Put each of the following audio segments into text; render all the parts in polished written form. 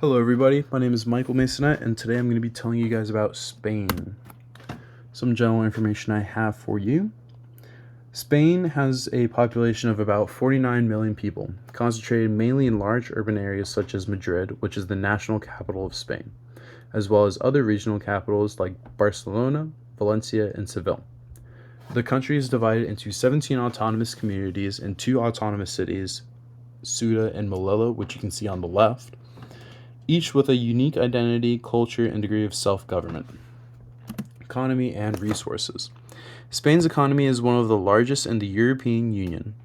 Hello, everybody. My name is Michael Masonette, and today I'm going to be telling you guys about Spain. Some general information I have for you. Spain has a population of about 49 million people, concentrated mainly in large urban areas such as Madrid, which is the national capital of Spain, as well as other regional capitals like Barcelona, Valencia, and Seville. The country is divided into 17 autonomous communities and two autonomous cities, Ceuta and Melilla, which you can see on the left, each with a unique identity, culture, and degree of self government. Economy and resources. Spain's economy is one of the largest in the European Union.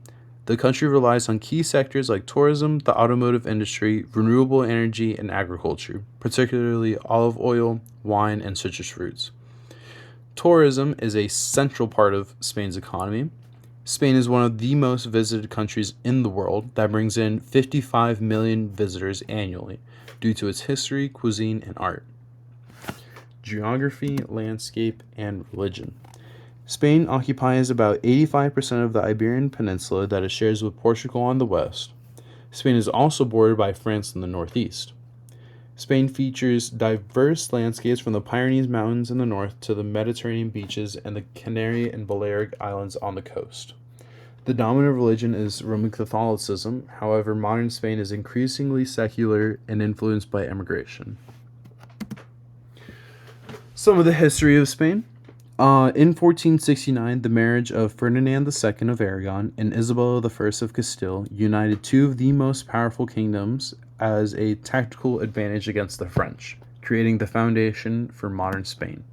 The country relies on key sectors like tourism, the automotive industry, renewable energy, and agriculture, particularly olive oil, wine, and citrus fruits. Tourism is a central part of Spain's economy. Spain is one of the most visited countries in the world that brings in 55 million visitors annually due to its history, cuisine, and art. Geography, landscape, and religion. Spain occupies about 85% of the Iberian Peninsula that it shares with Portugal on the west. Spain is also bordered by France in the northeast. Spain features diverse landscapes from the Pyrenees Mountains in the north to the Mediterranean beaches and the Canary and Balearic Islands on the coast. The dominant religion is Roman Catholicism, however, modern Spain is increasingly secular and influenced by immigration. Some of the history of Spain. In 1469, the marriage of Ferdinand II of Aragon and Isabella I of Castile united two of the most powerful kingdoms as a tactical advantage against the French, creating the foundation for modern Spain.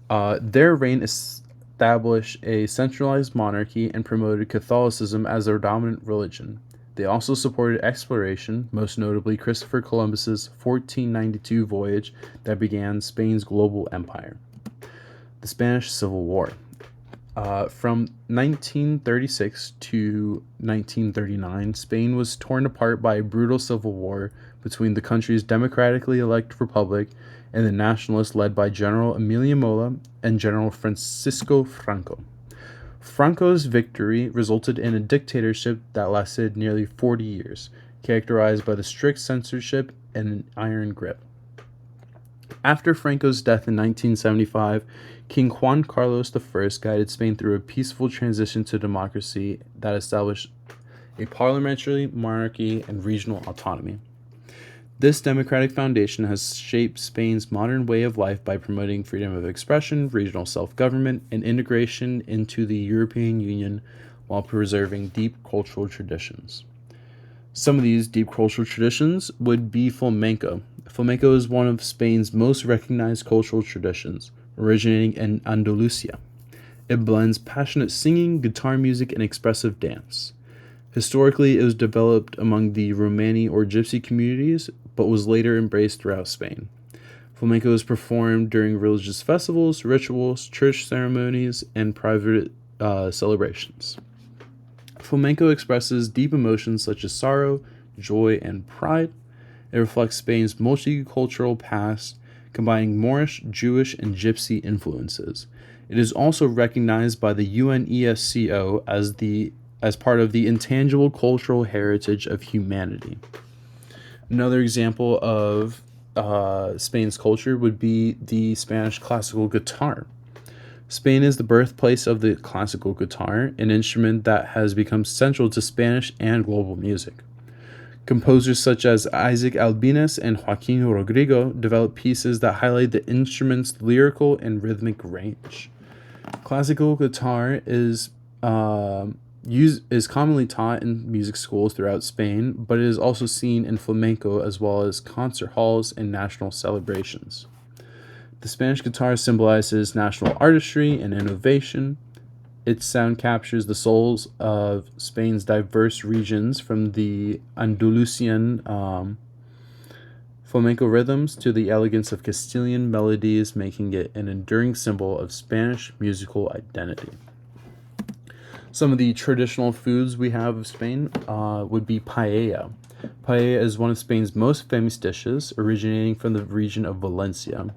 Their reign established a centralized monarchy and promoted Catholicism as their dominant religion. They also supported exploration, most notably Christopher Columbus's 1492 voyage that began Spain's global empire. The Spanish Civil War. From 1936 to 1939, Spain was torn apart by a brutal civil war between the country's democratically elected republic and the nationalists led by General Emilio Mola and General Francisco Franco. Franco's victory resulted in a dictatorship that lasted nearly 40 years, characterized by the strict censorship and an iron grip. After Franco's death in 1975, King Juan Carlos I guided Spain through a peaceful transition to democracy that established a parliamentary monarchy and regional autonomy. This democratic foundation has shaped Spain's modern way of life by promoting freedom of expression, regional self government, and integration into the European Union while preserving deep cultural traditions. Some of these deep cultural traditions would be flamenco. Flamenco is one of Spain's most recognized cultural traditions, originating in Andalusia. It blends passionate singing, guitar music, and expressive dance. Historically, it was developed among the Romani or Gypsy communities, but was later embraced throughout Spain. Flamenco is performed during religious festivals, rituals, church ceremonies, and private celebrations. Flamenco expresses deep emotions such as sorrow, joy, and pride. It reflects Spain's multicultural past, combining Moorish, Jewish, and Gypsy influences. It is also recognized by the UNESCO as part of the intangible cultural heritage of humanity. Another example of Spain's culture would be the Spanish classical guitar. Spain is the birthplace of the classical guitar, an instrument that has become central to Spanish and global music. Composers such as Isaac Albéniz and Joaquín Rodrigo developed pieces that highlight the instrument's lyrical and rhythmic range. Classical guitar is commonly taught in music schools throughout Spain, but it is also seen in flamenco as well as concert halls and national celebrations. The Spanish guitar symbolizes national artistry and innovation. Its sound captures the souls of Spain's diverse regions, from the Andalusian flamenco rhythms to the elegance of Castilian melodies, making it an enduring symbol of Spanish musical identity. Some of the traditional foods we have of Spain would be paella. Paella is one of Spain's most famous dishes, originating from the region of Valencia.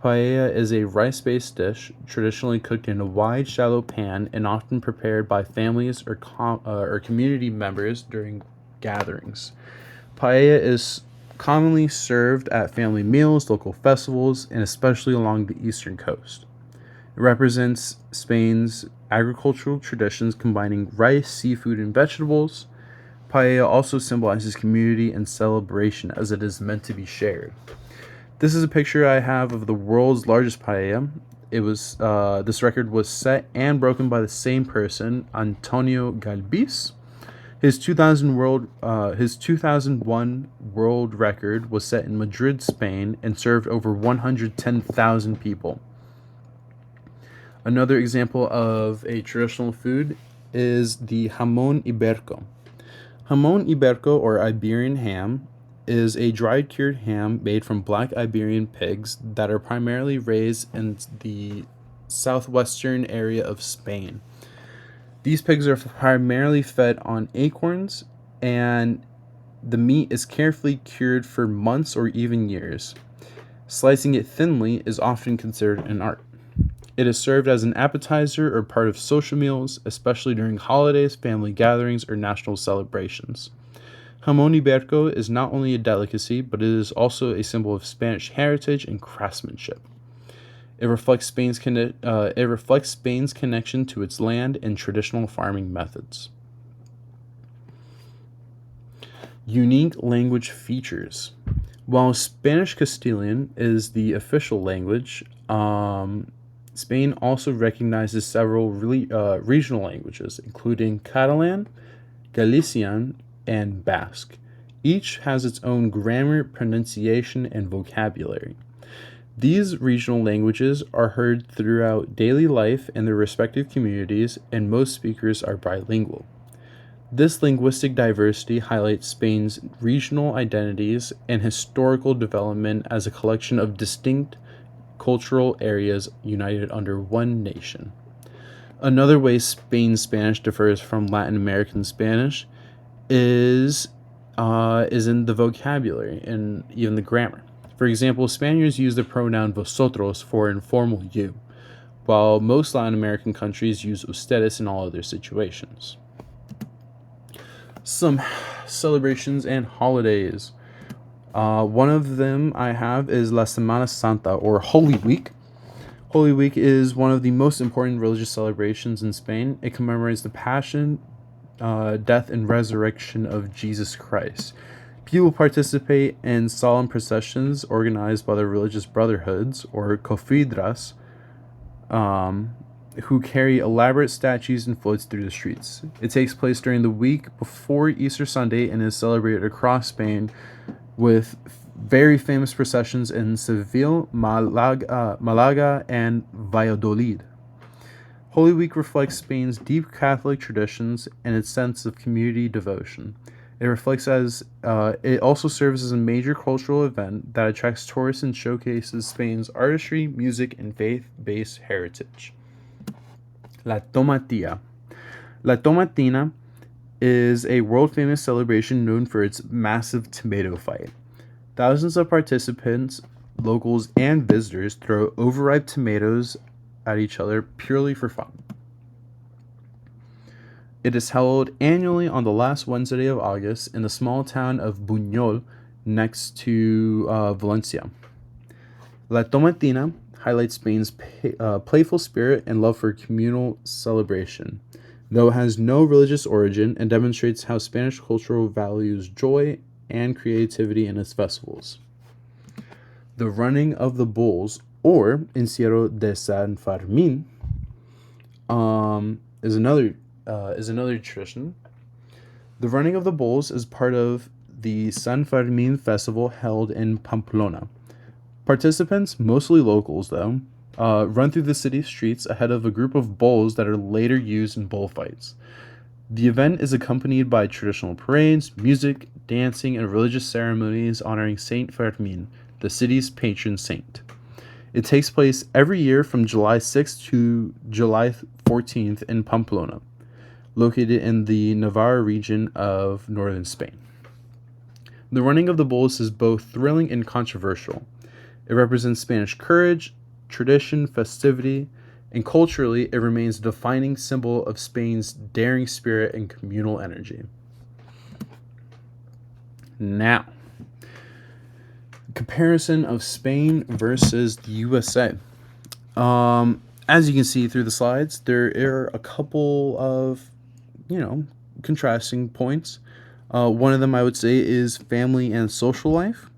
Paella is a rice-based dish traditionally cooked in a wide, shallow pan and often prepared by families or community members during gatherings. Paella is commonly served at family meals, local festivals, and especially along the eastern coast. It represents Spain's agricultural traditions combining rice, seafood, and vegetables. Paella also symbolizes community and celebration as it is meant to be shared. This is a picture I have of the world's largest paella. This record was set and broken by the same person, Antonio Galbis. His 2001 world record was set in Madrid, Spain, and served over 110,000 people. Another example of a traditional food is the jamón ibérico. Jamón ibérico, or Iberian ham, is a dried cured ham made from black Iberian pigs that are primarily raised in the southwestern area of Spain. These pigs are primarily fed on acorns, and the meat is carefully cured for months or even years. Slicing it thinly is often considered an art. It is served as an appetizer or part of social meals, especially during holidays, family gatherings, or national celebrations. Jamón ibérico is not only a delicacy, but it is also a symbol of Spanish heritage and craftsmanship. It reflects Spain's connection to its land and traditional farming methods. Unique language features. While Spanish Castilian is the official language, Spain also recognizes several regional languages, including Catalan, Galician, and Basque. Each has its own grammar, pronunciation, and vocabulary. These regional languages are heard throughout daily life in their respective communities, and most speakers are bilingual. This linguistic diversity highlights Spain's regional identities and historical development as a collection of distinct cultural areas united under one nation. Another way Spain's Spanish differs from Latin American Spanish is in the vocabulary and even the grammar. For example, Spaniards use the pronoun vosotros for informal you, while most Latin American countries use ustedes in all other situations. Some celebrations and holidays. One of them I have is La Semana Santa, or Holy Week. Holy Week is one of the most important religious celebrations in Spain. It commemorates the passion, death, and resurrection of Jesus Christ. People participate in solemn processions organized by the religious brotherhoods, or cofidras, who carry elaborate statues and floats through the streets. It takes place during the week before Easter Sunday and is celebrated across Spain with very famous processions in Seville, Malaga, and Valladolid. Holy Week reflects Spain's deep Catholic traditions and its sense of community devotion. It also serves as a major cultural event that attracts tourists and showcases Spain's artistry, music, and faith-based heritage. La Tomatilla. La Tomatina is a world-famous celebration known for its massive tomato fight. Thousands of participants, locals, and visitors throw overripe tomatoes at each other purely for fun. It is held annually on the last Wednesday of August in the small town of Buñol next to Valencia. La Tomatina highlights Spain's playful spirit and love for communal celebration, though it has no religious origin, and demonstrates how Spanish culture values joy and creativity in its festivals. The running of the bulls, or Encierro de San Fermín, is another tradition. The running of the bulls is part of the San Fermín festival held in Pamplona. Participants, mostly locals though, run through the city streets ahead of a group of bulls that are later used in bullfights. The event is accompanied by traditional parades, music, dancing, and religious ceremonies honoring Saint Fermín, the city's patron saint. It takes place every year from July 6th to July 14th in Pamplona, located in the Navarra region of northern Spain. The running of the bulls is both thrilling and controversial. It represents Spanish courage, tradition, festivity, and culturally, it remains a defining symbol of Spain's daring spirit and communal energy. Now, comparison of Spain versus the USA. As you can see through the slides, there are a couple of, you know, contrasting points. One of them I would say is family and social life.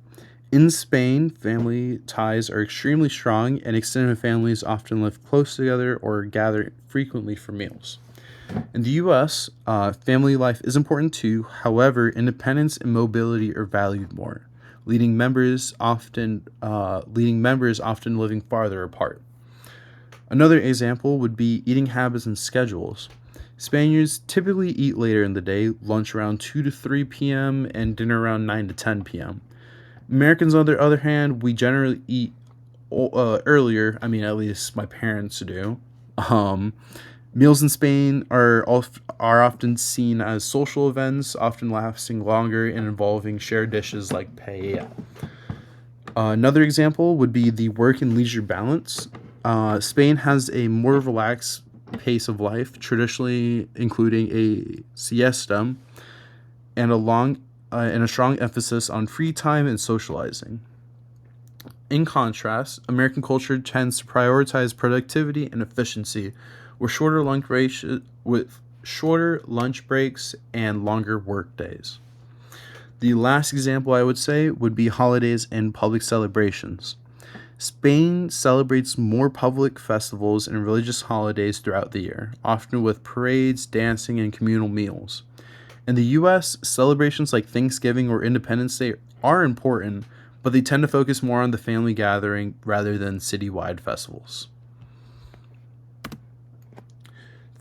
In Spain, family ties are extremely strong, and extended families often live close together or gather frequently for meals. In the U.S., family life is important too. However, independence and mobility are valued more, leading members often living farther apart. Another example would be eating habits and schedules. Spaniards typically eat later in the day, lunch around 2 to 3 p.m., and dinner around 9 to 10 p.m. Americans, on the other hand, we generally eat earlier. I mean, at least my parents do. Um, Meals in Spain are often seen as social events, often lasting longer and involving shared dishes like paella. Another example would be the work and leisure balance. Spain has a more relaxed pace of life, traditionally including a siesta and a strong emphasis on free time and socializing. In contrast, American culture tends to prioritize productivity and efficiency, with shorter lunch breaks and longer work days. The last example I would say would be holidays and public celebrations. Spain celebrates more public festivals and religious holidays throughout the year, often with parades, dancing, and communal meals. In the US, celebrations like Thanksgiving or Independence Day are important, but they tend to focus more on the family gathering rather than citywide festivals.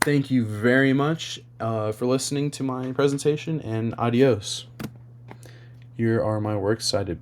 Thank you very much for listening to my presentation, and adios. Here are my works cited.